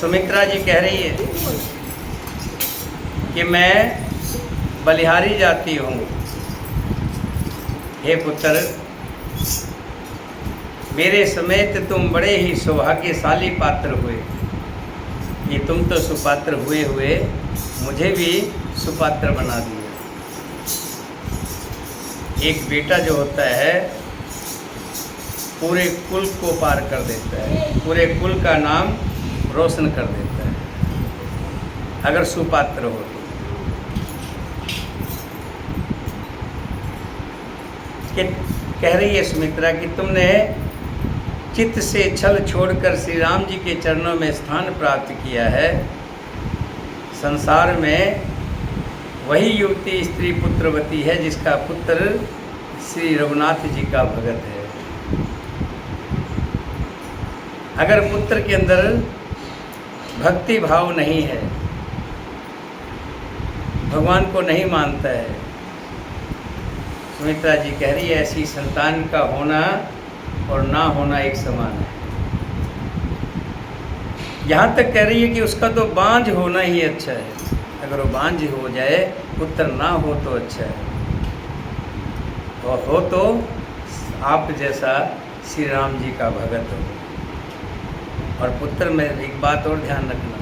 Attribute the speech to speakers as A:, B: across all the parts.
A: सुमित्रा जी कह रही है कि मैं बलिहारी जाती हूँ। हे पुत्र, मेरे समेत तुम बड़े ही सौभाग्यशाली पात्र हुए। ये तुम तो सुपात्र हुए हुए मुझे भी सुपात्र बना दिया। एक बेटा जो होता है पूरे कुल को पार कर देता है, पूरे कुल का नाम रोशन कर देता है अगर सुपात्र हो तो। कह रही है सुमित्रा कि तुमने चित्त से छल छोड़कर श्री राम जी के चरणों में स्थान प्राप्त किया है। संसार में वही युवती स्त्री पुत्रवती है जिसका पुत्र श्री रघुनाथ जी का भगत है। अगर पुत्र के अंदर भक्ति भाव नहीं है, भगवान को नहीं मानता है, सुमित्रा जी कह रही है ऐसी संतान का होना और ना होना एक समान है। यहाँ तक कह रही है कि उसका तो बांझ होना ही अच्छा है। अगर वो बांझ हो जाए, पुत्र ना हो तो अच्छा है, और हो तो आप जैसा श्री राम जी का भगत हो। और पुत्र में एक बात और ध्यान रखना,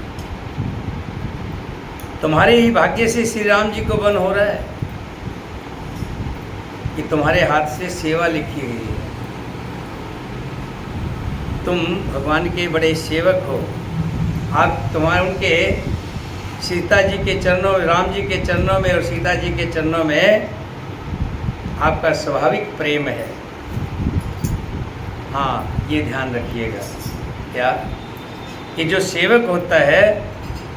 A: तुम्हारे ही भाग्य से श्री राम जी को वन हो रहा है कि तुम्हारे हाथ से सेवा लिखी हुई है। तुम भगवान के बड़े सेवक हो। आप तुम्हारे उनके सीता जी के चरणों, राम जी के चरणों में और सीता जी के चरणों में आपका स्वाभाविक प्रेम है। हाँ, ये ध्यान रखिएगा क्या कि जो सेवक होता है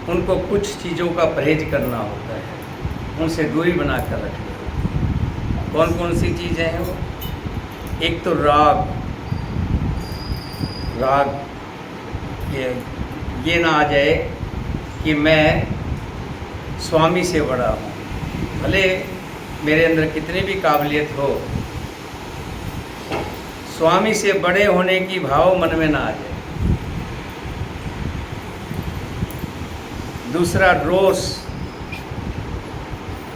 A: उनको कुछ चीज़ों का परहेज करना होता है, उनसे दूरी बना कर रखना। कौन कौन सी चीज़ें हैं वो? एक तो राग ये ना आ जाए कि मैं स्वामी से बड़ा हूँ। भले मेरे अंदर कितनी भी काबिलियत हो, स्वामी से बड़े होने की भाव मन में ना आ जाए। दूसरा रोष,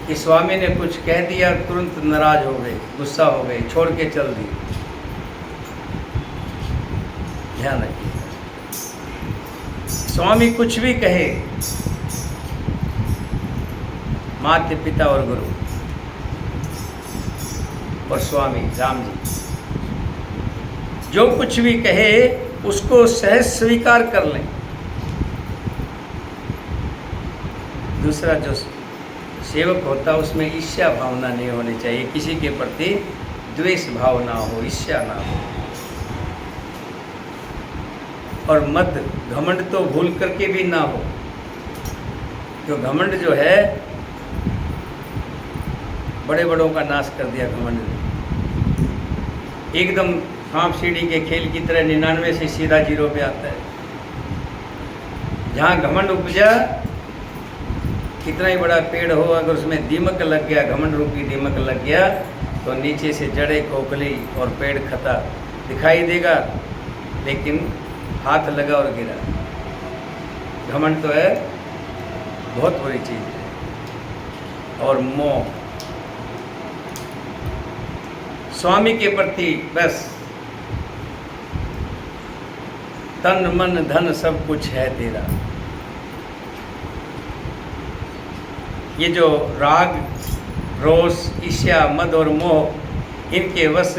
A: कि स्वामी ने कुछ कह दिया तुरंत नाराज हो गए, गुस्सा हो गए, छोड़ के चल दी। ध्यान रखिए, स्वामी कुछ भी कहे, माता पिता और गुरु और स्वामी राम जी जो कुछ भी कहे उसको सहज स्वीकार कर लें। दूसरा, जो सेवक होता है उसमें ईर्ष्या भावना नहीं होनी चाहिए, किसी के प्रति द्वेष भाव ना हो, ईर्ष्या ना हो। और मद घमंड तो भूल करके भी ना हो। जो घमंड जो है बड़े बड़ों का नाश कर दिया घमंड ने। एकदम सांप सीढ़ी के खेल की तरह 99 से सीधा 0 पे आता है। जहाँ घमंड उपजा, कितना ही बड़ा पेड़ हो, अगर उसमें दीमक लग गया, घमंड रूपी दीमक लग गया, तो नीचे से जड़ें खोखली और पेड़ खता दिखाई देगा, लेकिन हाथ लगा और गिरा। घमंड तो है बहुत बुरी चीज़ है। और मोह, स्वामी के प्रति बस तन मन धन सब कुछ है तेरा। ये जो राग, रोष, ईर्ष्या, मद और मोह, इनके वश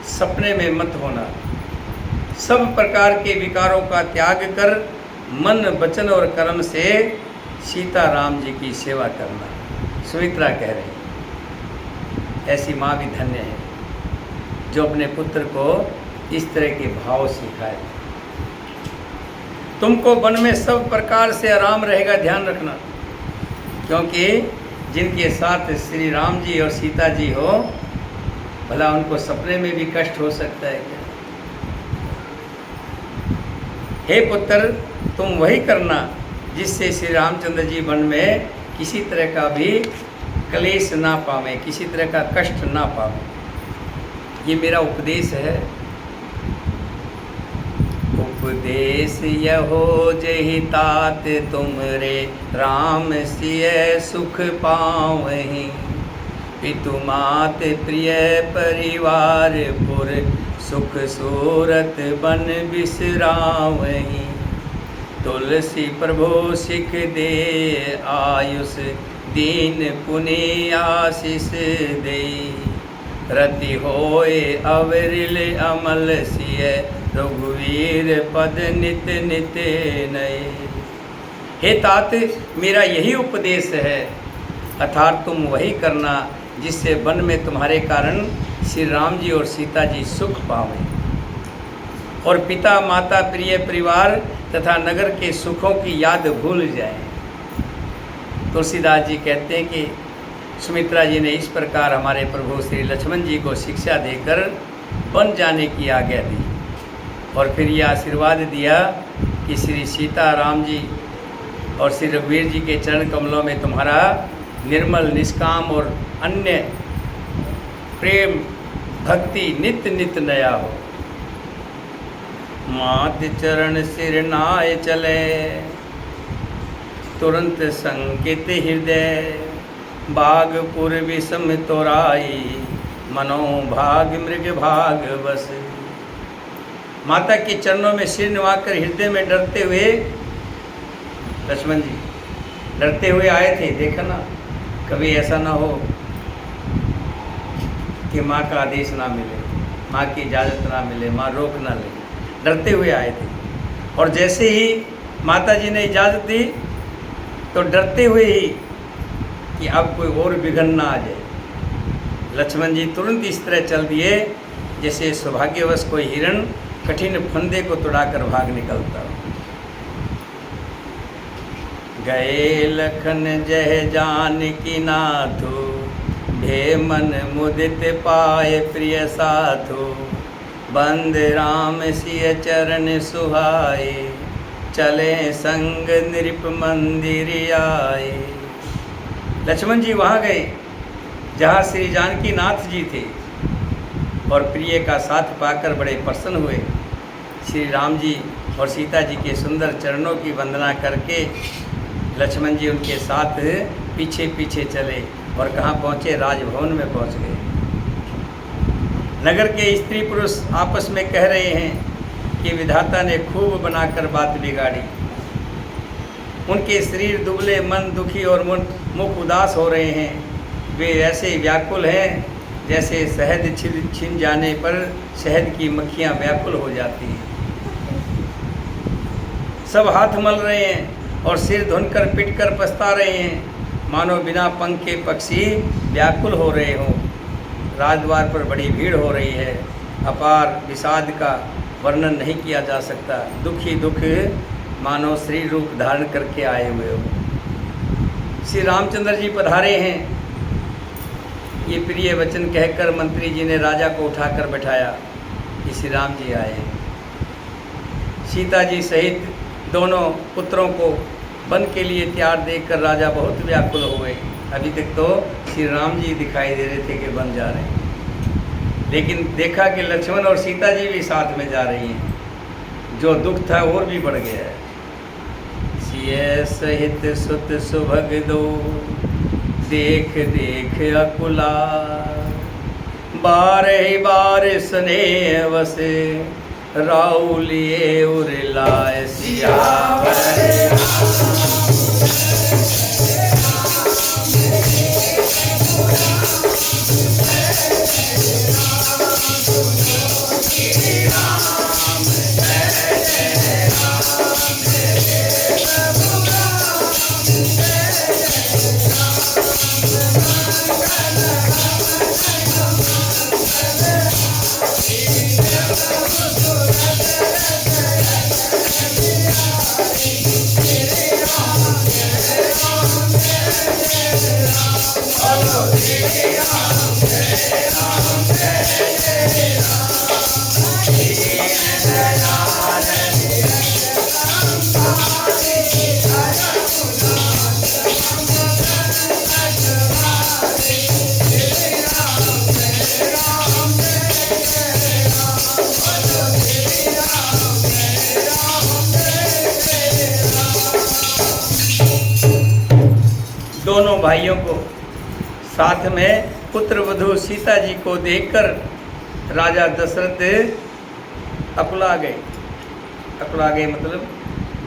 A: सपने में मत होना। सब प्रकार के विकारों का त्याग कर मन, वचन और कर्म से सीता राम जी की सेवा करना। सुमित्रा कह रही, ऐसी माँ भी धन्य है जो अपने पुत्र को इस तरह के भाव सिखाए। तुमको वन में सब प्रकार से आराम रहेगा, ध्यान रखना, क्योंकि जिनके साथ श्री राम जी और सीता जी हो, भला उनको सपने में भी कष्ट हो सकता है क्या? हे पुत्र, तुम वही करना जिससे श्री रामचंद्र जी वन में किसी तरह का भी क्लेश ना पावे, किसी तरह का कष्ट ना पावे। ये मेरा उपदेश है। उपदेश यहो जहि तात तुमरे, राम सिय सुख पावहीं। पितु मात प्रिय परिवार पुर, सुख सूरत बन बिसरावहीं। तुलसी प्रभु सिख दे आयुष, दीन पुनि आशीष दे। रति होए अविरल अमल सिय, रघुवीर पद नित नित नए। हे तात, मेरा यही उपदेश है, अर्थात तुम वही करना जिससे वन में तुम्हारे कारण श्री राम जी और सीता जी सुख पावें और पिता माता प्रिय परिवार तथा नगर के सुखों की याद भूल जाएं। तुलसीदास जी कहते हैं कि सुमित्रा जी ने इस प्रकार हमारे प्रभु श्री लक्ष्मण जी को शिक्षा देकर वन जाने की आज्ञा दी और फिर यह आशीर्वाद दिया कि श्री सीता राम जी और श्री रघुवीर जी के चरण कमलों में तुम्हारा निर्मल निष्काम और अन्य प्रेम भक्ति नित्य नित्य नया हो। मात चरण सिर नाय चले, तुरंत संकित हृदय। बागपुर विषम तोराई, मनो भाग मृग भाग बस। माता के चरणों में सिर निवाकर हृदय में डरते हुए लक्ष्मण जी डरते हुए आए थे। देखा ना, कभी ऐसा ना हो कि माँ का आदेश ना मिले, माँ की इजाज़त ना मिले, माँ रोक ना ले, डरते हुए आए थे। और जैसे ही माता जी ने इजाज़त दी तो डरते हुए ही कि अब कोई और विघ्न ना आ जाए, लक्ष्मण जी तुरंत इस तरह चल दिए जैसे सौभाग्यवश कोई हिरण कठिन फंदे को तोड़ाकर भाग निकलता। गए लखन जय जानकी नाथो, भे मन मुदित पाए प्रिय साथो। बंद राम सिय चरण सुहाए, चले संग नृप मंदिर आए। लक्ष्मण जी वहाँ गए जहाँ श्री जानकी नाथ जी थे और प्रिय का साथ पाकर बड़े प्रसन्न हुए। श्री राम जी और सीता जी के सुंदर चरणों की वंदना करके लक्ष्मण जी उनके साथ पीछे पीछे चले और कहाँ पहुँचे? राजभवन में पहुँच गए। नगर के स्त्री पुरुष आपस में कह रहे हैं कि विधाता ने खूब बनाकर बात बिगाड़ी। उनके शरीर दुबले, मन दुखी और मुख उदास हो रहे हैं। वे ऐसे व्याकुल हैं जैसे शहद छिन जाने पर शहद की मक्खियाँ व्याकुल हो जाती हैं। सब हाथ मल रहे हैं और सिर धुनकर पिटकर पछता रहे हैं, मानो बिना पंख के पक्षी व्याकुल हो रहे हों। राजद्वार पर बड़ी भीड़ हो रही है। अपार विषाद का वर्णन नहीं किया जा सकता। दुख ही दुख मानो श्री रूप धारण करके आए हुए हो। श्री रामचंद्र जी पधारे हैं, ये प्रिय वचन कहकर मंत्री जी ने राजा को उठाकर बैठाया कि श्री राम जी आए हैं। सीता जी सहित दोनों पुत्रों को वन के लिए तैयार देखकर राजा बहुत व्याकुल हुए। अभी तक तो श्री राम जी दिखाई दे रहे थे कि वन जा रहे हैं, लेकिन देखा कि लक्ष्मण और सीता जी भी साथ में जा रही हैं। जो दुख था और भी बढ़ गया है। सिय सहित सुत सुभग दो, देख देख अकुला। बारह बार स्नेह वसे, राउलिए उरलाए सियावर। दोनों भाइयों को साथ में पुत्र वधू सीता जी को देखकर राजा दशरथ अकुला गए। अकुला गए मतलब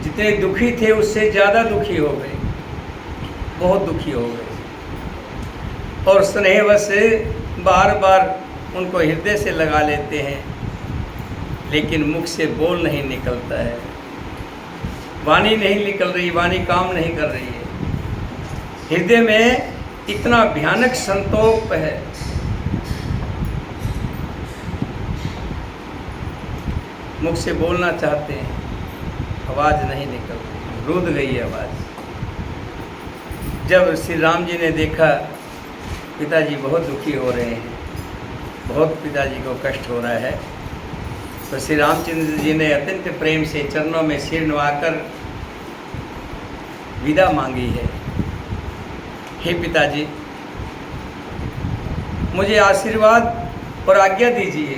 A: जितने दुखी थे उससे ज़्यादा दुखी हो गए, बहुत दुखी हो गए, और स्नेहवश बार बार उनको हृदय से लगा लेते हैं, लेकिन मुख से बोल नहीं निकलता है, वाणी नहीं निकल रही, वाणी काम नहीं कर रही है। हृदय में इतना भयानक संतोष है। मुख से बोलना चाहते हैं, आवाज़ नहीं निकल रही, रुध गई है आवाज़। जब श्री राम जी ने देखा पिताजी बहुत दुखी हो रहे हैं, बहुत पिताजी को कष्ट हो रहा है, तो श्री रामचंद्र जी ने अत्यंत प्रेम से चरणों में सिर नवाकर विदा मांगी है। हे पिताजी, मुझे आशीर्वाद और आज्ञा दीजिए,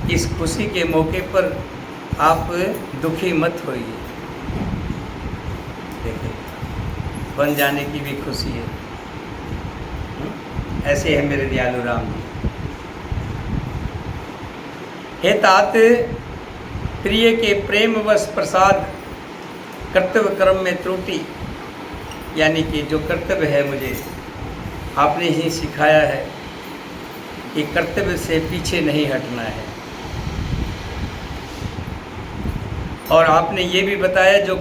A: इस खुशी के मौके पर आप दुखी मत होइए। देखिए, बन जाने की भी खुशी है। ऐसे है मेरे दयालु राम जी। हे तात, प्रिय के प्रेमवश प्रसाद, कर्तव्य कर्म में त्रुटि, यानी कि जो कर्तव्य है मुझे आपने ही सिखाया है कि कर्तव्य से पीछे नहीं हटना है, और आपने ये भी बताया जो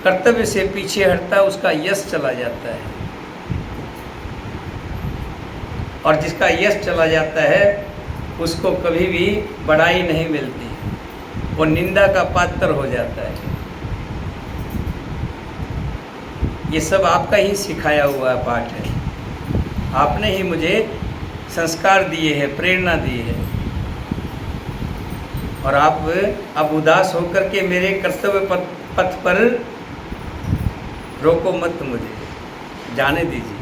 A: कर्तव्य से पीछे हटता है उसका यश चला जाता है, और जिसका यश चला जाता है उसको कभी भी बड़ाई नहीं मिलती, वो निंदा का पात्र हो जाता है। ये सब आपका ही सिखाया हुआ पाठ है, आपने ही मुझे संस्कार दिए हैं, प्रेरणा दी है, और आप अब उदास होकर के मेरे कर्तव्य पथ पर रोको मत, मुझे जाने दीजिए।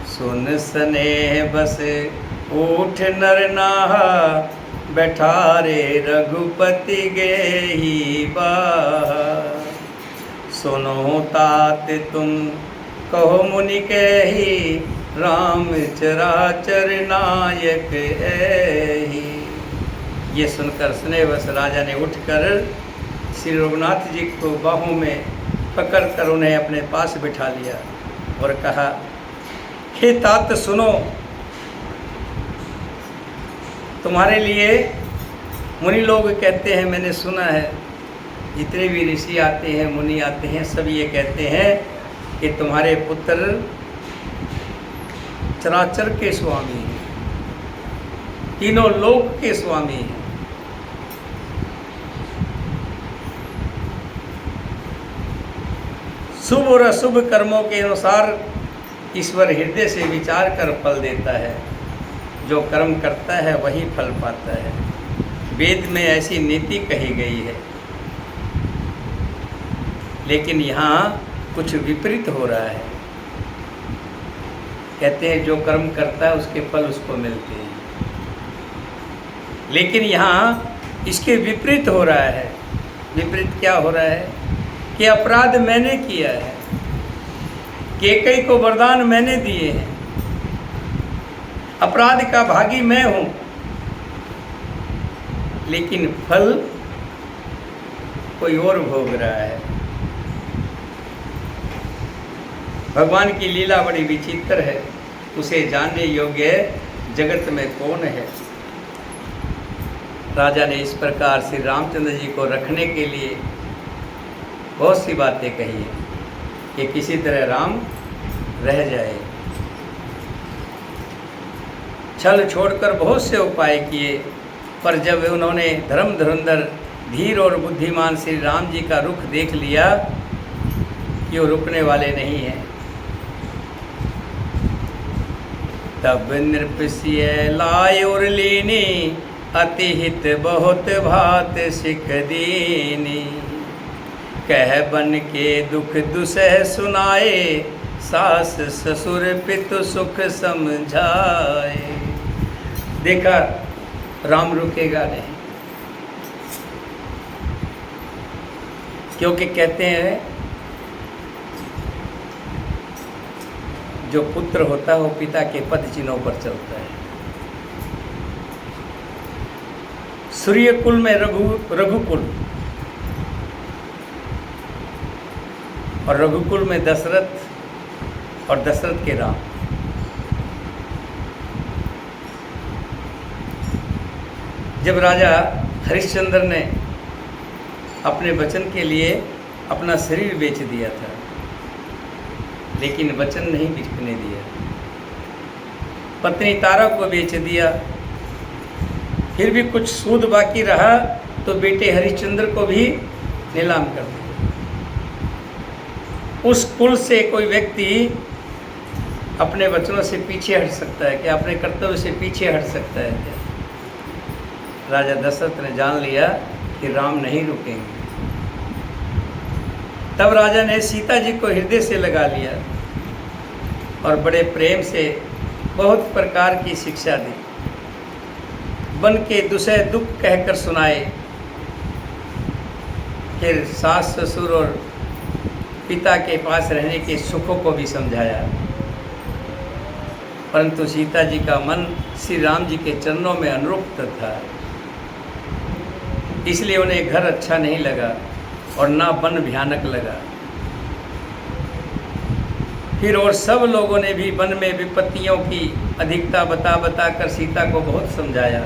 A: सुन स्नेह बस उठ नर नाहा, बैठा रे रघुपति गेहि बाहा। सुनो तात तुम कहो मुनि कही, राम चराचर नायक ऐहि। ये सुनकर स्नेहवश राजा ने उठकर श्री रघुनाथ जी को बाहों में पकड़कर उन्हें अपने पास बिठा लिया और कहा, हे तात सुनो, तुम्हारे लिए मुनि लोग कहते हैं, मैंने सुना है, जितने भी ऋषि आते हैं, मुनि आते हैं, सब ये कहते हैं कि तुम्हारे पुत्र चराचर के स्वामी हैं, तीनों लोक के स्वामी हैं। शुभ और अशुभ कर्मों के अनुसार ईश्वर हृदय से विचार कर फल देता है, जो कर्म करता है वही फल पाता है। वेद में ऐसी नीति कही गई है, लेकिन यहाँ कुछ विपरीत हो रहा है। कहते हैं जो कर्म करता है उसके फल उसको मिलते हैं, लेकिन यहाँ इसके विपरीत हो रहा है। विपरीत क्या हो रहा है कि अपराध मैंने किया है, कैकेयी को वरदान मैंने दिए हैं, अपराध का भागी मैं हूँ, लेकिन फल कोई और भोग रहा है। भगवान की लीला बड़ी विचित्र है, उसे जानने योग्य जगत में कौन है। राजा ने इस प्रकार श्री रामचंद्र जी को रखने के लिए बहुत सी बातें कही है कि किसी तरह राम रह जाए। छल छोड़कर बहुत से उपाय किए, पर जब उन्होंने धर्म धुरंधर धीर और बुद्धिमान श्री राम जी का रुख देख लिया कि वो रुकने वाले नहीं हैं, तब नृपसिय लाय और लीनी, अति हित बहुत भात सिख दीनी। कह बन के दुख दुसह सुनाए, सास ससुर पितु सुख समझाए। देखा राम रुकेगा नहीं, क्योंकि कहते हैं जो पुत्र होता है वो पिता के पद चिन्हों पर चलता है। सूर्य कुल में रघुकुल और रघुकुल में दशरथ और दशरथ के राम। जब राजा हरिश्चंद्र ने अपने वचन के लिए अपना शरीर बेच दिया था, लेकिन वचन नहीं बिकने दिया, पत्नी तारा को बेच दिया, फिर भी कुछ सूद बाकी रहा तो बेटे हरिश्चंद्र को भी नीलाम कर दिया। उस कुल से कोई व्यक्ति अपने वचनों से पीछे हट सकता है क्या? अपने कर्तव्य से पीछे हट सकता है क्या? राजा दशरथ ने जान लिया कि राम नहीं रुकेंगे। तब राजा ने सीता जी को हृदय से लगा लिया और बड़े प्रेम से बहुत प्रकार की शिक्षा दी। बन के दुसह दुख कहकर सुनाए, फिर सास ससुर और पिता के पास रहने के सुखों को भी समझाया। परंतु सीता जी का मन श्री राम जी के चरणों में अनुरक्त था, इसलिए उन्हें घर अच्छा नहीं लगा और ना वन भयानक लगा। फिर और सब लोगों ने भी वन में विपत्तियों की अधिकता बता बता कर सीता को बहुत समझाया।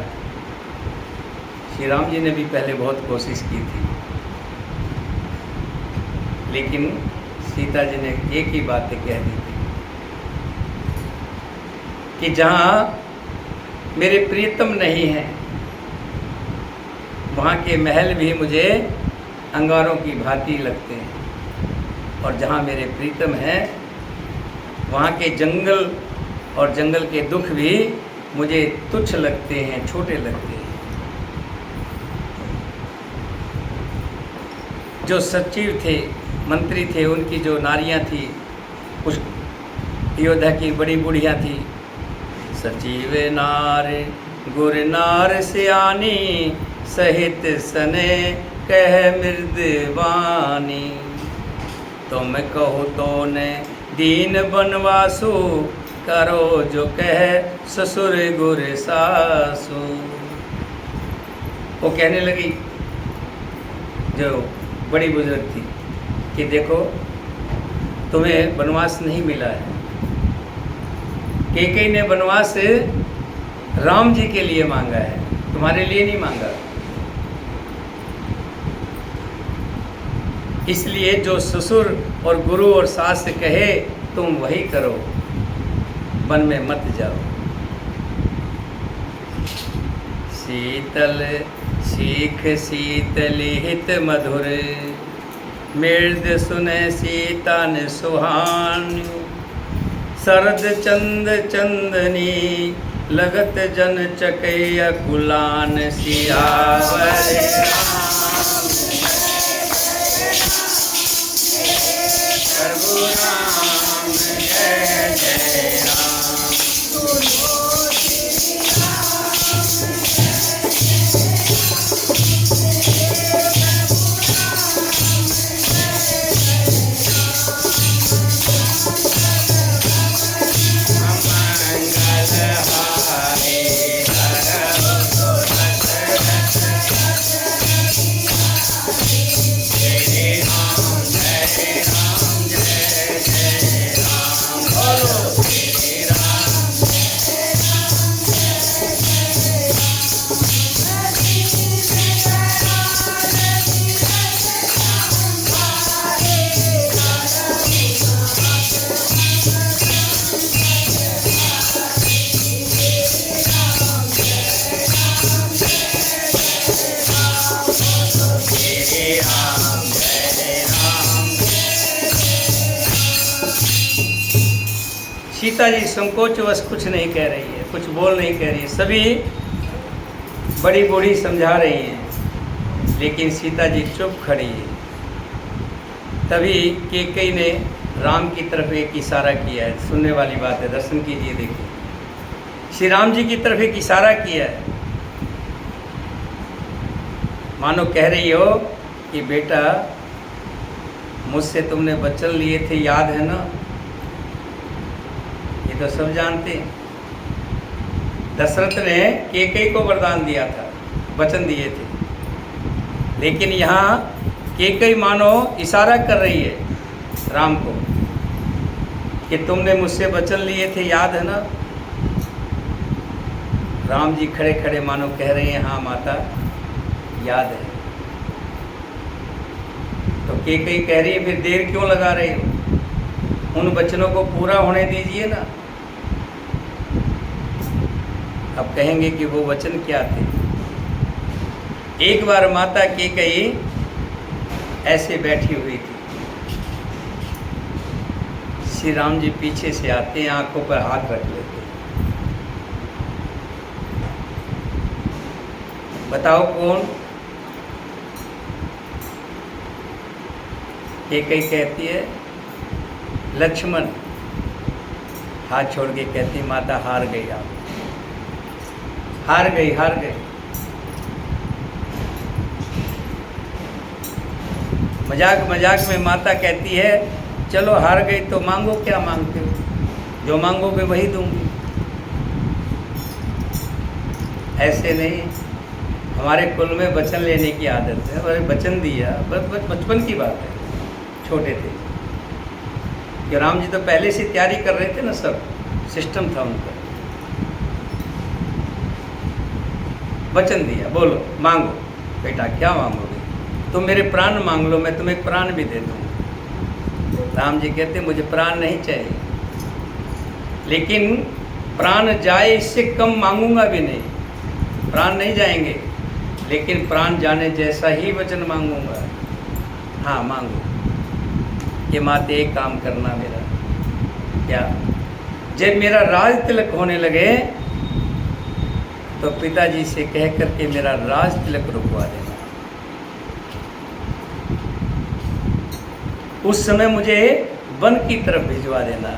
A: श्री राम जी ने भी पहले बहुत कोशिश की थी, लेकिन सीता जी ने एक ही बात कह दी थी कि जहाँ मेरे प्रियतम नहीं हैं वहाँ के महल भी मुझे अंगारों की भांति लगते हैं, और जहाँ मेरे प्रीतम हैं वहाँ के जंगल और जंगल के दुख भी मुझे तुच्छ लगते हैं, छोटे लगते हैं। जो सचिव थे, मंत्री थे, उनकी जो नारियां थी, कुछ अयोध्या की बड़ी बुढ़िया थी, सचिव नार गुर नार सियानी सहित सने कह मृदवानी, तुम कहो तो ने दीन बनवासु करो जो कह ससुर गुर सासु। वो कहने लगी जो बड़ी बुजुर्ग थी कि देखो तुम्हें वनवास नहीं मिला है, कैकेयी ने वनवास राम जी के लिए मांगा है, तुम्हारे लिए नहीं मांगा। इसलिए जो ससुर और गुरु और सास से कहे तुम वही करो, वन में मत जाओ। शीतल सीख शीतल हित मधुर, मृद सुने सीता ने सुहान, शरद चंद चंदनी लगत जन चकैया कुलान सियावर प्रभु राम जय जय राम। सीता जी संकोचवश कुछ नहीं कह रही है, कुछ बोल नहीं कह रही है, सभी बड़ी बूढ़ी समझा रही हैं, लेकिन सीता जी चुप खड़ी है। तभी कैकेयी ने राम की तरफ एक इशारा किया है, सुनने वाली बात है, दर्शन कीजिए, देखिए। श्री राम जी की तरफ एक इशारा किया है, मानो कह रही हो कि बेटा मुझसे तुमने वचन लिए थे, याद है ना? ये तो सब जानते हैं। दशरथ ने कैकेयी को वरदान दिया था, वचन दिए थे, लेकिन यहाँ कैकेयी मानो इशारा कर रही है राम को कि तुमने मुझसे वचन लिए थे, याद है ना? राम जी खड़े खड़े मानो कह रहे हैं, हाँ माता याद है। तो कैकेयी कह रही है, फिर देर क्यों लगा रहे हो? उन वचनों को पूरा होने दीजिए ना। अब कहेंगे कि वो वचन क्या थे। एक बार माता कैकेयी ऐसे बैठी हुई थी, श्री राम जी पीछे से आते हैं, आंखों पर हाथ रख लेते हैं। बताओ कौन? कैकेयी कहती है लक्ष्मण। हाथ छोड़ के कहती, माता हार गई, आप हार गई, हार गई। मजाक मजाक में माता कहती है, चलो हार गई तो मांगो, क्या मांगते हो? जो मांगोगे वही दूंगी। ऐसे नहीं, हमारे कुल में वचन लेने की आदत है। और वचन दिया, बस बचपन की बात है, छोटे थे कि राम जी तो पहले से तैयारी कर रहे थे ना, सब सिस्टम था उनका। वचन दिया, बोलो मांगो बेटा, क्या मांगोगे? तुम मेरे प्राण मांग लो, मैं तुम्हें प्राण भी दे दूँगा। राम जी कहते मुझे प्राण नहीं चाहिए, लेकिन प्राण जाए इससे कम मांगूंगा भी नहीं। प्राण नहीं जाएंगे, लेकिन प्राण जाने जैसा ही वचन मांगूंगा। हाँ मांगो कि माते एक काम करना मेरा, क्या? जब मेरा राज तिलक होने लगे तो पिताजी से कह करके मेरा राज तिलक रुकवा देना। उस समय मुझे वन की तरफ भिजवा देना।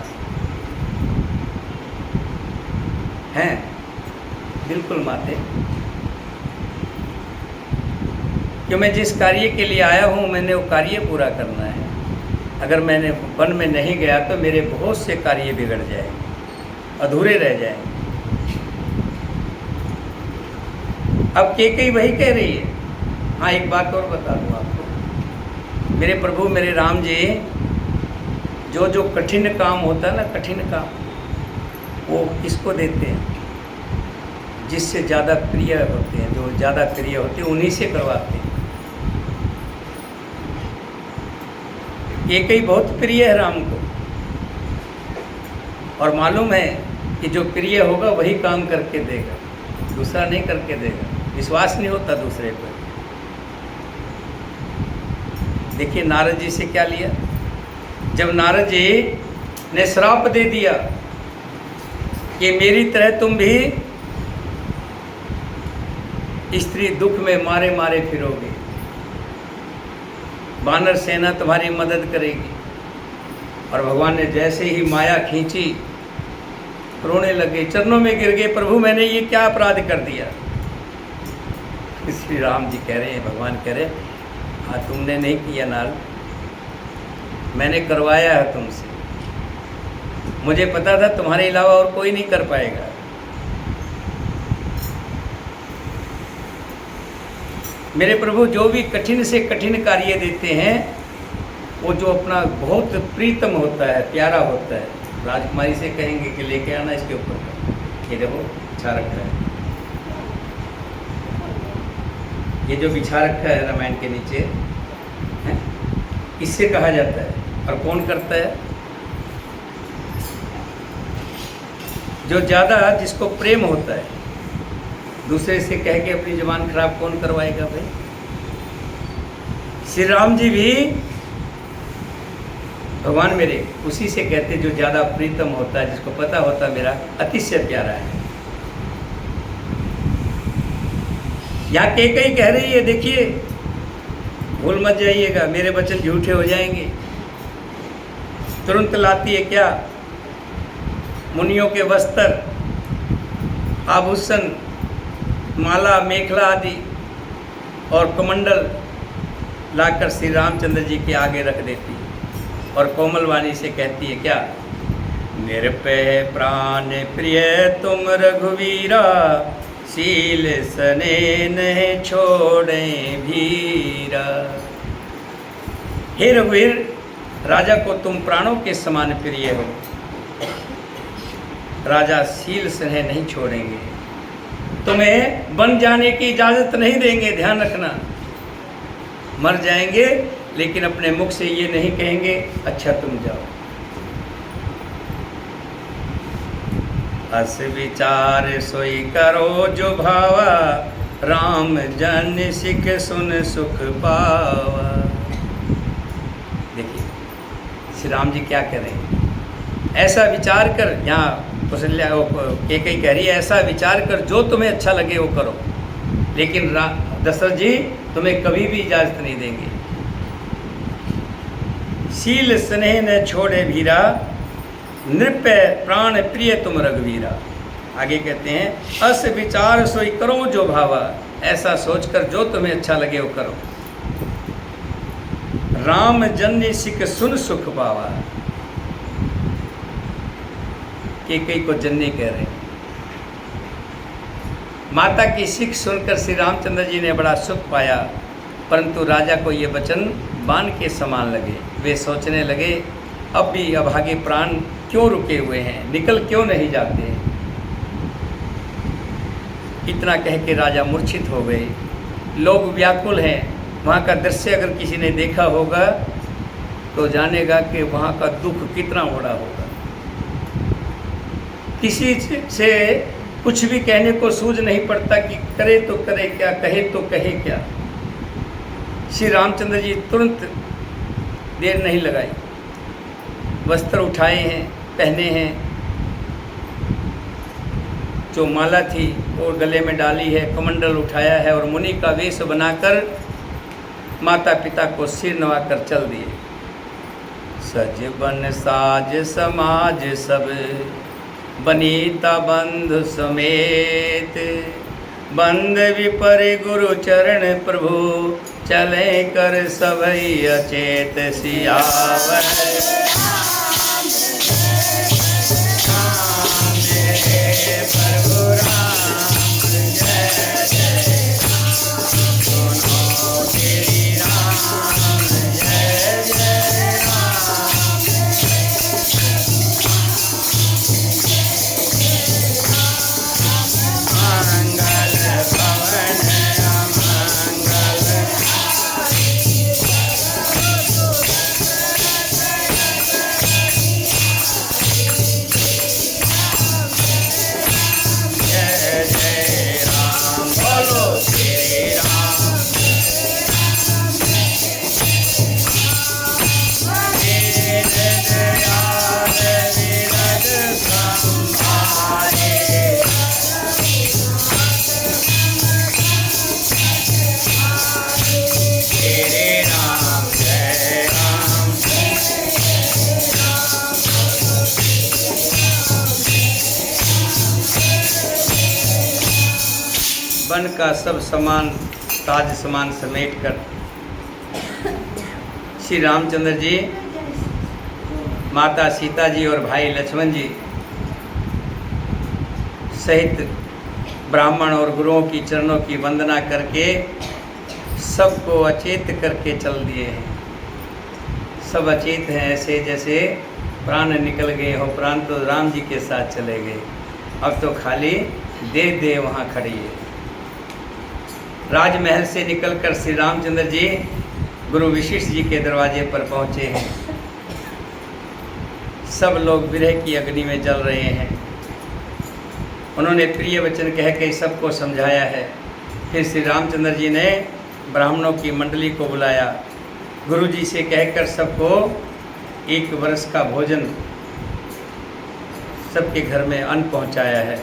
A: हैं? बिल्कुल माते, कि मैं जिस कार्य के लिए आया हूँ मैंने वो कार्य पूरा करना है। अगर मैंने वन में नहीं गया तो मेरे बहुत से कार्य बिगड़ जाएंगे, अधूरे रह जाएंगे। अब कैकेयी वही कह रही है। हाँ एक बात और बता दूँ आपको, मेरे प्रभु मेरे राम जी, जो जो कठिन काम होता है ना, कठिन काम, वो किसको देते हैं? जिससे ज़्यादा प्रिय होते हैं, जो ज़्यादा प्रिय होते हैं उन्हीं से करवाते हैं। कैकेयी बहुत प्रिय है राम को, और मालूम है कि जो प्रिय होगा वही काम करके देगा, दूसरा नहीं करके देगा। विश्वास नहीं होता दूसरे पर। देखिए नारद जी से क्या लिया। जब नारद जी ने श्राप दे दिया कि मेरी तरह तुम भी स्त्री दुख में मारे मारे फिरोगे, वानर सेना तुम्हारी मदद करेगी, और भगवान ने जैसे ही माया खींची रोने लगे, चरणों में गिर गए, प्रभु मैंने ये क्या अपराध कर दिया? श्री राम जी कह रहे हैं, भगवान कह रहे, हाँ तुमने नहीं किया नारद, मैंने करवाया है तुमसे। मुझे पता था तुम्हारे अलावा और कोई नहीं कर पाएगा। मेरे प्रभु जो भी कठिन से कठिन कार्य देते हैं, वो जो अपना बहुत प्रीतम होता है, प्यारा होता है, राजकुमारी से कहेंगे कि लेके आना इसके ऊपर, ये देखो बिछा रखा है, ये जो बिछा रखा है रामायण के नीचे है, इससे कहा जाता है। और कौन करता है? जो ज़्यादा जिसको प्रेम होता है, दूसरे से कह के अपनी ज़बान खराब कौन करवाएगा भाई? श्री राम जी भी भगवान मेरे उसी से कहते जो ज़्यादा प्रीतम होता है, जिसको पता होता है मेरा अतिशय प्यारा है। यहाँ कैकेयी कह रही है, देखिए भूल मत जाइएगा, मेरे वचन झूठे हो जाएंगे। तुरंत लाती है क्या? मुनियों के वस्त्र, आभूषण, माला, मेखला आदि और कमंडल लाकर श्री रामचंद्र जी के आगे रख देती है। और कोमल वाणी से कहती है क्या, निरपय प्राण प्रिय तुम रघुवीरा, शील सने नहीं छोड़े भीरा। हे रघुवीर, राजा को तुम प्राणों के समान प्रिय हो, राजा शील स्नेह नहीं छोड़ेंगे, तुम्हें बन जाने की इजाजत नहीं देंगे। ध्यान रखना, मर जाएंगे लेकिन अपने मुख से ये नहीं कहेंगे अच्छा तुम जाओ। अस विचार सोई करो जो भावा, राम जन सिख सुन सुख पावा। देखिए श्री राम जी क्या कह रहे हैं, ऐसा विचार कर, यहाँ कौशल्या कैकेयी कह रही है ऐसा विचार कर जो तुम्हें अच्छा लगे वो करो, लेकिन दशरथ जी तुम्हें कभी भी इजाजत नहीं देंगे। शील स्नेह न छोड़े भीरा, नृपय प्राण प्रिय तुम रघुवीरा। आगे कहते हैं अस विचार सोई करो जो भावा, ऐसा सोचकर जो तुम्हें अच्छा लगे वो करो। राम जन्य सिख सुन सुख पावा। कैकेयी को जन्य कह रहे हैं। माता की सिख सुनकर श्री रामचंद्र जी ने बड़ा सुख पाया, परंतु राजा को ये वचन बाण के समान लगे। वे सोचने लगे अब भी अभागे प्राण क्यों रुके हुए हैं, निकल क्यों नहीं जाते। इतना कह के राजा मूर्छित हो गए। लोग व्याकुल हैं। वहाँ का दृश्य अगर किसी ने देखा होगा तो जानेगा कि वहाँ का दुख कितना बड़ा होगा। किसी से कुछ भी कहने को सूझ नहीं पड़ता कि करे तो करे क्या, कहे तो कहे क्या। श्री रामचंद्र जी तुरंत देर नहीं लगाई, वस्त्र उठाए हैं, पहने हैं, जो माला थी वो गले में डाली है, कमंडल उठाया है और मुनि का वेश बनाकर माता पिता को सिर नवाकर चल दिए। सज बन साज समाज सब, बनीता बंधु समेत, बंद विपर गुरु चरण प्रभु, चले कर सभई अचेत सियावर। वन का सब सामान ताज समान समेट कर श्री रामचंद्र जी, माता सीता जी और भाई लक्ष्मण जी सहित ब्राह्मण और गुरुओं की चरणों की वंदना करके सबको अचेत करके चल दिए हैं। सब अचेत हैं, ऐसे जैसे प्राण निकल गए हो। प्राण तो राम जी के साथ चले गए, अब तो खाली दे वहाँ खड़ी है। राजमहल से निकलकर श्री रामचंद्र जी गुरु वशिष्ठ जी के दरवाजे पर पहुँचे हैं। सब लोग विरह की अग्नि में जल रहे हैं। उन्होंने प्रिय वचन कह के सबको समझाया है। फिर श्री रामचंद्र जी ने ब्राह्मणों की मंडली को बुलाया, गुरु जी से कहकर सबको 1 वर्ष का भोजन सबके घर में अन्न पहुंचाया है।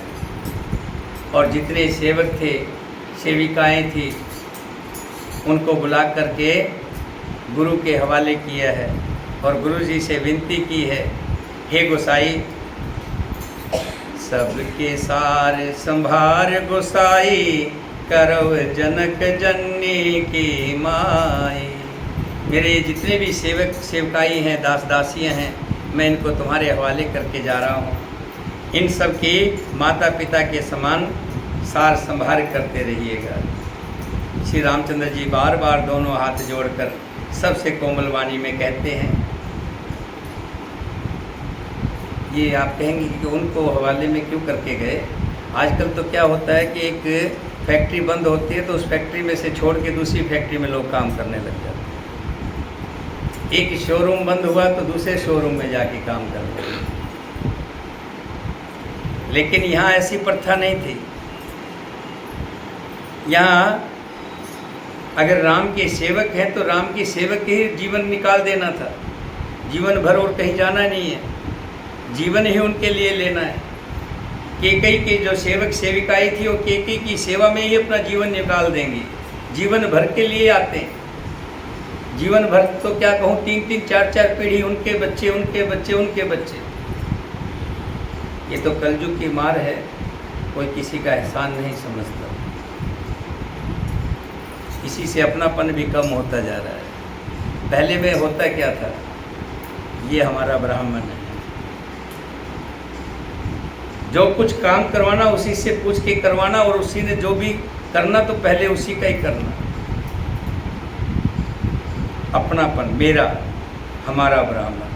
A: और जितने सेवक थे, सेविकाएं थी, उनको बुला करके गुरु के हवाले किया है और गुरु जी से विनती की है, हे गोसाई, सबके सार संभार गोसाई, करव जनक जननी की माई। मेरे जितने भी सेवक सेवकाई हैं, दास दासियाँ हैं, मैं इनको तुम्हारे हवाले करके जा रहा हूँ। इन सब के माता पिता के समान सार संभाल करते रहिएगा। श्री रामचंद्र जी बार बार दोनों हाथ जोड़कर सबसे कोमल वाणी में कहते हैं। ये आप कहेंगे कि उनको हवाले में क्यों करके गए? आजकल तो क्या होता है कि एक फैक्ट्री बंद होती है तो उस फैक्ट्री में से छोड़ के दूसरी फैक्ट्री में लोग काम करने लग जाते हैं। एक शोरूम बंद हुआ तो दूसरे शोरूम में जाके काम करते हैं। लेकिन यहाँ ऐसी प्रथा नहीं थी। यहाँ अगर राम के सेवक हैं तो राम के सेवक के ही जीवन निकाल देना था, जीवन भर और कहीं जाना नहीं है, जीवन ही उनके लिए लेना है। केकई के जो सेवक सेविकाएं थी वो केकई की सेवा में ही अपना जीवन निकाल देंगी, जीवन भर के लिए आते हैं। जीवन भर तो क्या कहूँ, 3-3, 4-4 पीढ़ी, उनके बच्चे उनके बच्चे उनके बच्चे। ये तो कलयुग की मार है, कोई किसी का एहसान नहीं समझता। इसी से अपनापन भी कम होता जा रहा है। पहले में होता क्या था, ये हमारा ब्राह्मण है, जो कुछ काम करवाना उसी से पूछ के करवाना, और उसी ने जो भी करना तो पहले उसी का ही करना। अपनापन, मेरा, हमारा ब्राह्मण,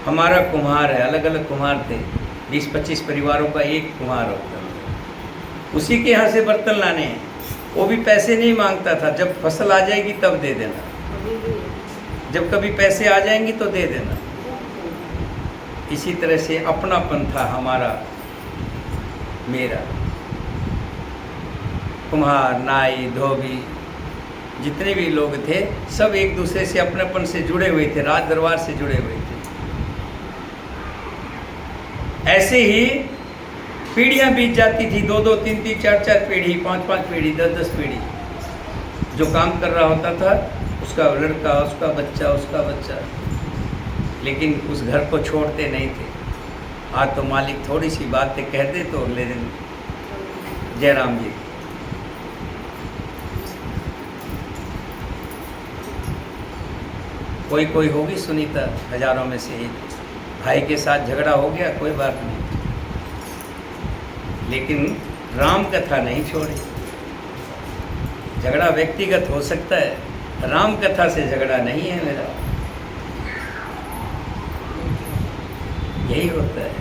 A: हमारा कुम्हार है। अलग अलग कुम्हार थे, 20-25 परिवारों का एक कुम्हार होता है, उसी के यहाँ से बर्तन लाने हैं। वो भी पैसे नहीं मांगता था, जब फसल आ जाएगी तब दे देना, जब कभी पैसे आ जाएंगे तो दे देना। इसी तरह से अपनापन था हमारा, मेरा। कुम्हार, नाई, धोबी, जितने भी लोग थे सब एक दूसरे से अपनेपन से जुड़े हुए थे, राज दरबार से जुड़े हुए थे। ऐसे ही पीढ़ियां बीत जाती थी, 2-2, 3-3, 4-4 पीढ़ी, 5-5 पीढ़ी, 10-10 पीढ़ी। जो काम कर रहा होता था उसका लड़का, उसका बच्चा, लेकिन उस घर को छोड़ते नहीं थे। आज तो मालिक थोड़ी सी बातें कहते तो अगले दिन जयराम जी। कोई होगी सुनीता, हजारों में से एक। भाई के साथ झगड़ा हो गया, कोई बात नहीं, लेकिन राम कथा नहीं छोड़ी। झगड़ा व्यक्तिगत हो सकता है, राम कथा से झगड़ा नहीं है मेरा। यही होता है।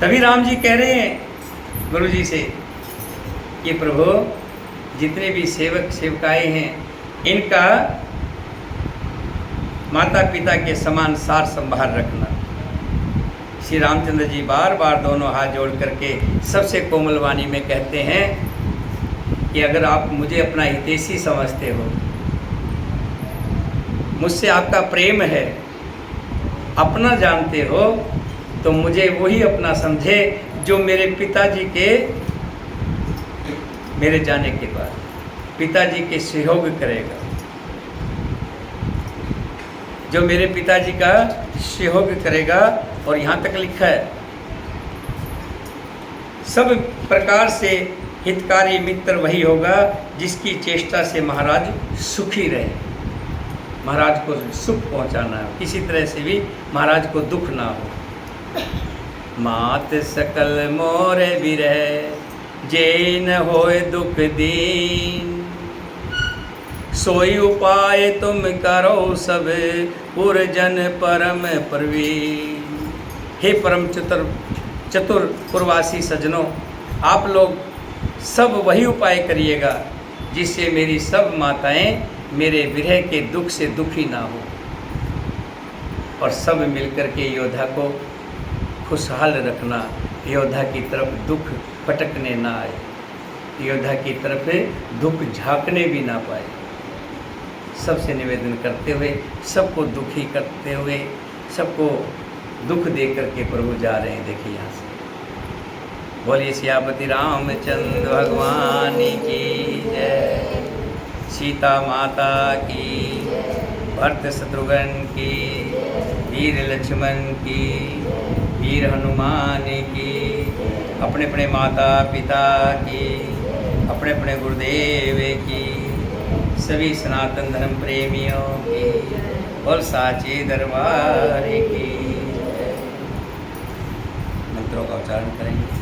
A: तभी राम जी कह रहे हैं गुरु जी से कि प्रभु, जितने भी सेवक सेवकाएं हैं इनका माता पिता के समान सार संभाल रखना। श्री रामचंद्र जी बार बार दोनों हाथ जोड़ करके सबसे कोमल वाणी में कहते हैं कि अगर आप मुझे अपना हितैषी समझते हो, मुझसे आपका प्रेम है, अपना जानते हो, तो मुझे वही अपना समझे जो मेरे पिताजी के, मेरे जाने के बाद पिताजी के सहयोग करेगा, जो मेरे पिताजी का सहयोग करेगा। और यहाँ तक लिखा है, सब प्रकार से हितकारी मित्र वही होगा जिसकी चेष्टा से महाराज सुखी रहे। महाराज को सुख पहुँचाना है, किसी तरह से भी महाराज को दुख ना हो। मात सकल मोर बिरह जे न होए दुख दीन, सोई उपाय तुम करो सब पुरजन परम प्रवीण। हे परम चतुर पुरवासी सज्जनों, आप लोग सब वही उपाय करिएगा जिससे मेरी सब माताएं मेरे विरह के दुख से दुखी ना हो, और सब मिलकर के योद्धा को खुशहाल रखना, योद्धा की तरफ दुख फटकने ना आए, योद्धा की तरफ दुख झांकने भी ना पाए। सबसे निवेदन करते हुए, सबको दुखी करते हुए, सबको दुख दे करके प्रभु जा रहे हैं। देखिए यहाँ से बोलिए सियापति रामचंद्र भगवान की जय, सीता माता की, भरत शत्रुघ्न की, वीर लक्ष्मण की, वीर हनुमान की, अपने अपने माता पिता की, अपने अपने गुरुदेव की, सभी सनातन धर्म प्रेमियों की और साचे दरबार की मंत्रों का उच्चारण करेंगे।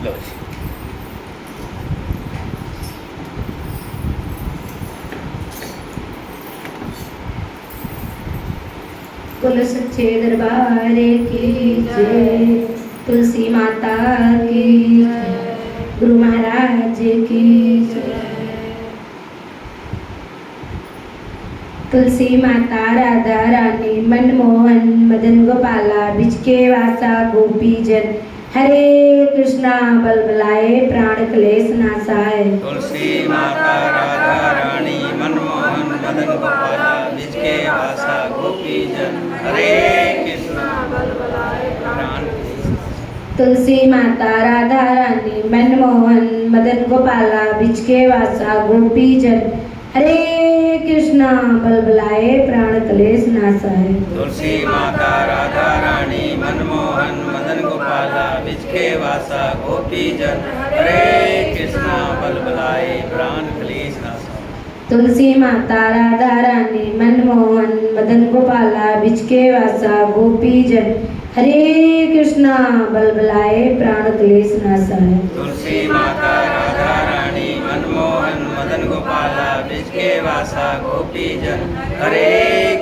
A: लो जी।
B: बोलो सच्चे दरबार की जय, तुलसी माता की जय, गुरु महाराज की जय। तुलसी माता राधा रानी मनमोहन मदन गोपाला बिचके वासा गोपी जन, हरे कृष्णा बलबलाए प्राण क्लेश नासाय।
A: तुलसी माता राधा रानी मनमोहन मदन गोपाला बिचके वासा गोपी जन, हरे कृष्णा बलबलाए प्राण।
B: तुलसी माता राधा रानी मनमोहन मदन गोपाला बिचके वासा गोपी जन, हरे कृष्णा बलबलाए प्राण क्लेश नासाय।
A: तुलसी माता राधा रानी मनमोहन मदन गोपाला बिचके वासा गोपी जन, हरे कृष्णा बलबलाए प्राण क्लेश नासाय।
B: तुलसी माता राधा रानी मनमोहन मदन गोपाला बिचके वासा गोपी जन, हरे कृष्णा बलबलाए प्राण क्लेश नासाय।
A: तुलसी माता राधा रानी मनमोहन मदन गोपाला बिचके वासा गोपी जन, हरे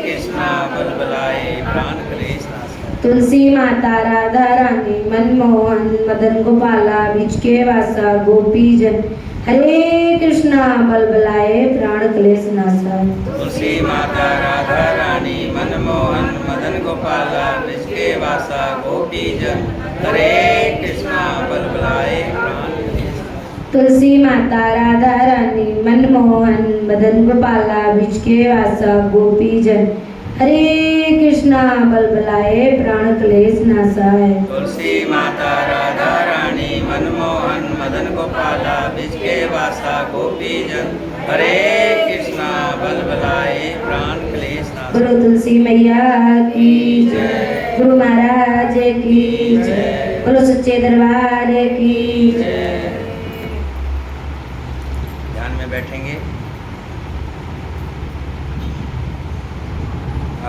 A: कृष्णा बलबलाए प्राण क्लेश नासाय।
B: तुलसी माता राधा रानी मनमोहन मदन गोपाला बिचके वासा गोपी जन, हरे कृष्णा बलबलाए प्राण क्लेश नासाय।
A: तुलसी माता राधा रानी मनमोहन मदन गोपाला बिचके वासा गोपी जन, हरे कृष्णा बलबलाए प्राण क्लेश नासाय।
B: तुलसी माता राधा रानी मनमोहन मदन गोपाला बिचके वासा गोपी जन, हरे कृष्णा बलबलाए प्राण क्लेश नासाय।
A: तुलसी माता राधा रानी मनमोहन मदन गोपाला बिचके वासा गोपी जन, हरे कृष्णा बलबलाए प्राण क्लेश नासाय।
B: गुरु तुलसी मैया की जय, गुरु महाराज की जय, बोलो सच्चे दरबार की जय।
A: ध्यान में बैठेंगे।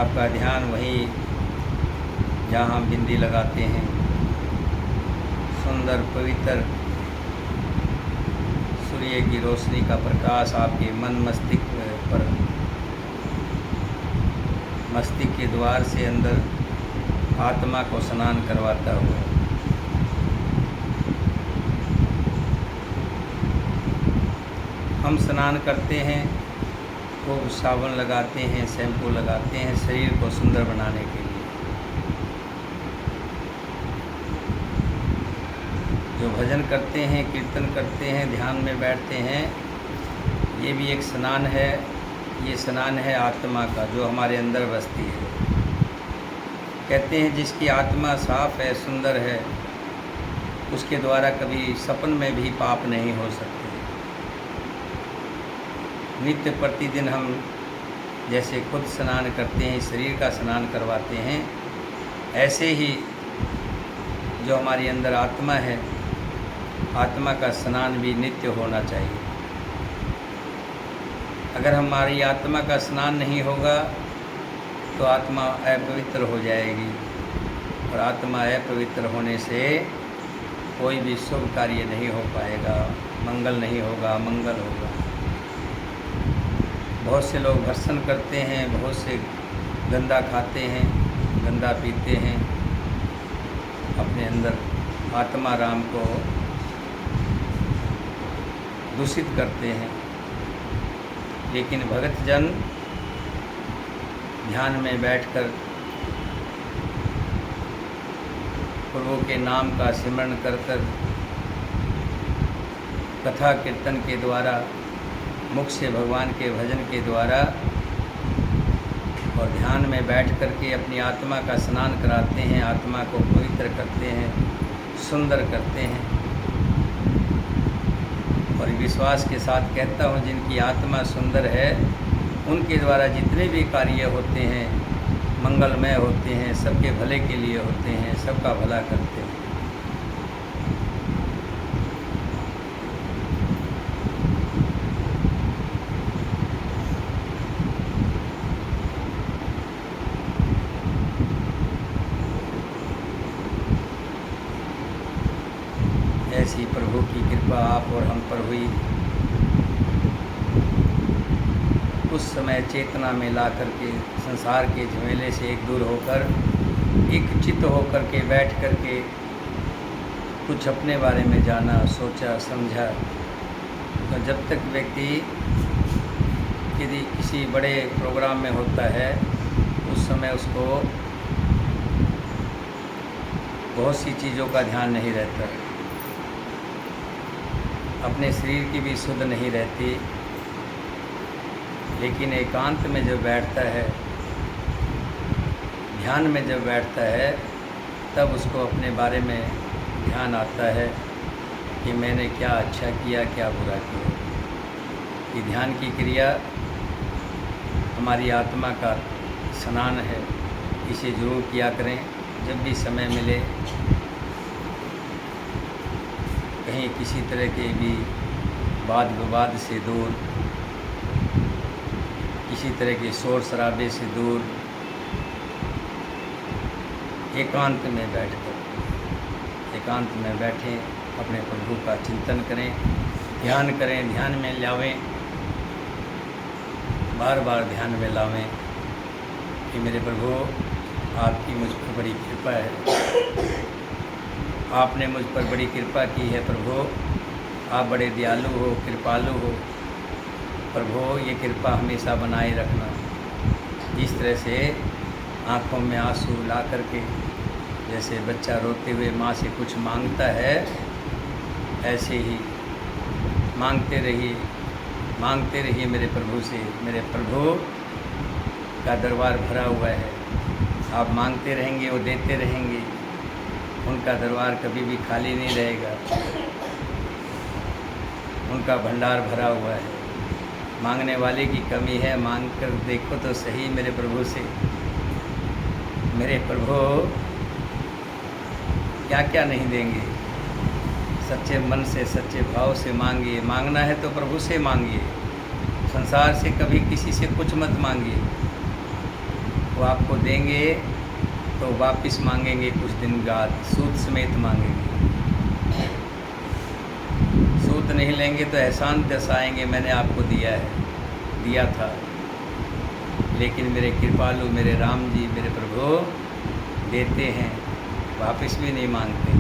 A: आपका ध्यान वही जहाँ हम बिंदी लगाते हैं, सुंदर पवित्र सूर्य की रोशनी का प्रकाश आपके मन मस्तिष्क पर, मस्तिष्क के द्वार से अंदर आत्मा को स्नान करवाता हुआ। हम स्नान करते हैं, खूब साबुन लगाते हैं, शैम्पू लगाते हैं शरीर को सुंदर बनाने के लिए। जो भजन करते हैं, कीर्तन करते हैं, ध्यान में बैठते हैं, ये भी एक स्नान है। ये स्नान है आत्मा का, जो हमारे अंदर बसती है। कहते हैं जिसकी आत्मा साफ है, सुंदर है, उसके द्वारा कभी सपन में भी पाप नहीं हो सकते। नित्य प्रतिदिन हम जैसे खुद स्नान करते हैं, शरीर का स्नान करवाते हैं, ऐसे ही जो हमारे अंदर आत्मा है, आत्मा का स्नान भी नित्य होना चाहिए। अगर हमारी आत्मा का स्नान नहीं होगा तो आत्मा अपवित्र हो जाएगी, और आत्मा अपवित्र होने से कोई भी शुभ कार्य नहीं हो पाएगा, मंगल नहीं होगा, मंगल होगा। बहुत से लोग भर्सन करते हैं, बहुत से गंदा खाते हैं, गंदा पीते हैं, अपने अंदर आत्मा राम को दूषित करते हैं। लेकिन भगत जन ध्यान में बैठकर प्रभु के नाम का सिमरण कर कर, कथा कीर्तन के द्वारा, मुख से भगवान के भजन के द्वारा और ध्यान में बैठ कर के अपनी आत्मा का स्नान कराते हैं, आत्मा को पवित्र करते हैं, सुंदर करते हैं। और विश्वास के साथ कहता हूँ, जिनकी आत्मा सुंदर है उनके द्वारा जितने भी कार्य होते हैं मंगलमय होते हैं, सबके भले के लिए होते हैं, सबका भला करते हैं। ऐसी प्रभु की कृपा आप और हम पर हुई। उस समय चेतना में ला करके संसार के झमेले से एक दूर होकर, एक चित्त होकर के बैठ करके कुछ अपने बारे में जाना, सोचा, समझा। तो जब तक व्यक्ति यदि किसी बड़े प्रोग्राम में होता है, उस समय उसको बहुत सी चीज़ों का ध्यान नहीं रहता, अपने शरीर की भी सुध नहीं रहती। लेकिन एकांत में जब बैठता है, ध्यान में जब बैठता है, तब उसको अपने बारे में ध्यान आता है कि मैंने क्या अच्छा किया, क्या बुरा किया। ये ध्यान की क्रिया हमारी आत्मा का स्नान है, इसे जरूर किया करें। जब भी समय मिले, कहीं किसी तरह के भी वाद विवाद से दूर, किसी तरह के शोर शराबे से दूर, एकांत में बैठकर, एकांत में बैठें, अपने प्रभु का चिंतन करें, ध्यान करें, ध्यान में लावें, बार बार ध्यान में लावें कि मेरे प्रभु आपकी मुझ पर बड़ी कृपा है, आपने मुझ पर बड़ी कृपा की है प्रभु, आप बड़े दयालु हो, कृपालु हो प्रभु, ये कृपा हमेशा बनाए रखना। जिस तरह से आँखों में आंसू ला करके जैसे बच्चा रोते हुए माँ से कुछ मांगता है, ऐसे ही मांगते रहिए मेरे प्रभु से। मेरे प्रभु का दरबार भरा हुआ है, आप मांगते रहेंगे, वो देते रहेंगे, उनका दरबार कभी भी खाली नहीं रहेगा, उनका भंडार भरा हुआ है। मांगने वाले की कमी है, मांग कर देखो तो सही मेरे प्रभु से। मेरे प्रभु क्या क्या नहीं देंगे। सच्चे मन से, सच्चे भाव से मांगिए। मांगना है तो प्रभु से मांगिए, संसार से कभी किसी से कुछ मत मांगिए। वो आपको देंगे तो वापस मांगेंगे कुछ दिन बाद, सूद समेत मांगेंगे। सूद नहीं लेंगे तो एहसान दर्शाएंगे, मैंने आपको दिया था। लेकिन मेरे कृपालु, मेरे राम जी, मेरे प्रभु देते हैं, वापस भी नहीं मांगते।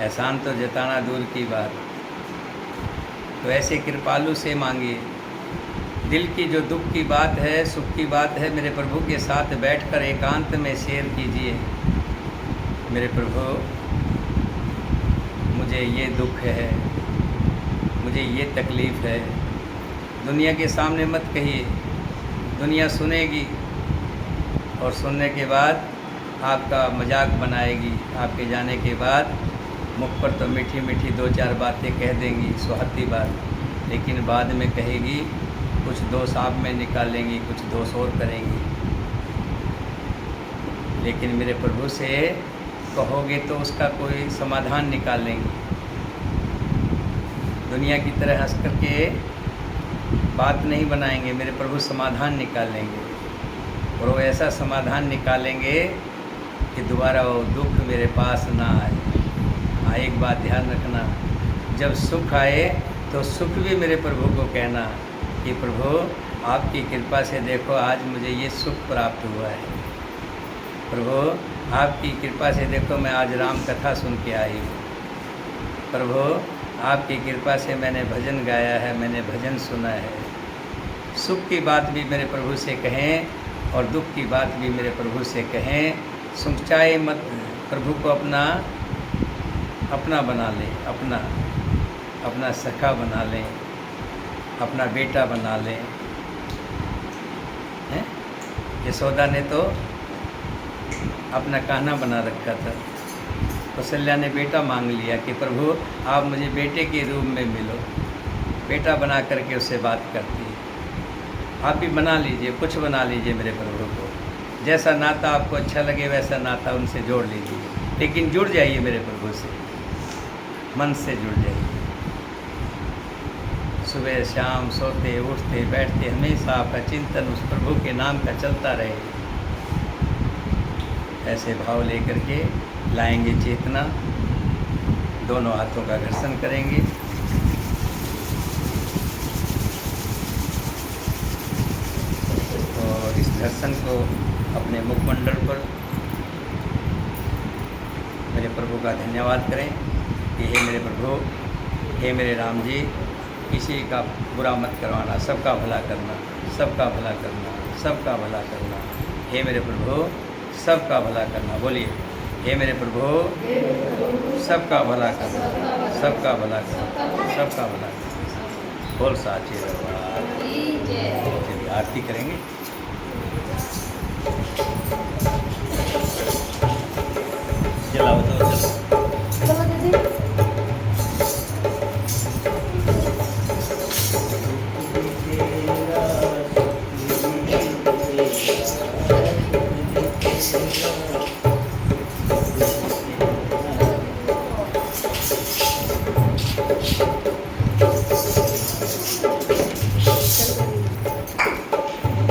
A: एहसान तो जताना दूर की बात। तो ऐसे कृपालु से मांगिए। दिल की जो दुख की बात है, सुख की बात है, मेरे प्रभु के साथ बैठकर एकांत में शेयर कीजिए। मेरे प्रभु मुझे ये दुख है, मुझे ये तकलीफ़ है। दुनिया के सामने मत कहिए, दुनिया सुनेगी और सुनने के बाद आपका मजाक बनाएगी। आपके जाने के बाद मुख पर तो मीठी मीठी दो चार बातें कह देंगी, सुहाती बात, लेकिन बाद में कहेगी, कुछ दोष आप में निकालेंगी, कुछ दोष और करेंगी। लेकिन मेरे प्रभु से कहोगे तो उसका कोई समाधान निकालेंगी। दुनिया की तरह हंस करके बात नहीं बनाएंगे, मेरे प्रभु समाधान निकालेंगे। और वो ऐसा समाधान निकालेंगे कि दोबारा वो दुख मेरे पास ना आए। हाँ, एक बात ध्यान रखना, जब सुख आए तो सुख भी मेरे प्रभु को कहना कि प्रभु आपकी कृपा से देखो आज मुझे ये सुख प्राप्त हुआ है। प्रभु आपकी कृपा से देखो मैं आज राम कथा सुन के आई हूँ। प्रभु आपकी कृपा से मैंने भजन गाया है, मैंने भजन सुना है। सुख की बात भी मेरे प्रभु से कहें और दुख की बात भी मेरे प्रभु से कहें। सुचाए मत, प्रभु को अपना बना लें, अपना सखा बना लें, अपना बेटा बना लें। हैं? यशोदा ने तो अपना कान्हा बना रखा था, कौशल्या ने बेटा मांग लिया कि प्रभु आप मुझे बेटे के रूप में मिलो। बेटा बना करके उससे बात करती है। आप भी बना लीजिए, कुछ बना लीजिए मेरे प्रभु को, जैसा नाता आपको अच्छा लगे वैसा नाता उनसे जोड़ लीजिए, लेकिन जुड़ जाइए मेरे प्रभु से, मन से जुड़ जाइए। सुबह शाम सोते उठते बैठते हमेशा आपका चिंतन उस प्रभु के नाम का चलता रहे। ऐसे भाव लेकर के लाएंगे चेतना, दोनों हाथों का घर्षण करेंगे। और इस घर्षण को अपने मुखमंडल पर मेरे प्रभु का धन्यवाद करें कि हे मेरे प्रभु, हे मेरे राम जी, किसी का बुरा मत करवाना, सबका भला करना, सबका भला करना, सबका भला करना। हे मेरे प्रभु, सबका भला करना। बोलिए, हे मेरे प्रभु, सबका भला करना, सबका भला करना, सबका भला करना। बोल साचे दरबार। चलिए आरती करेंगे। चलाओ तो चलो।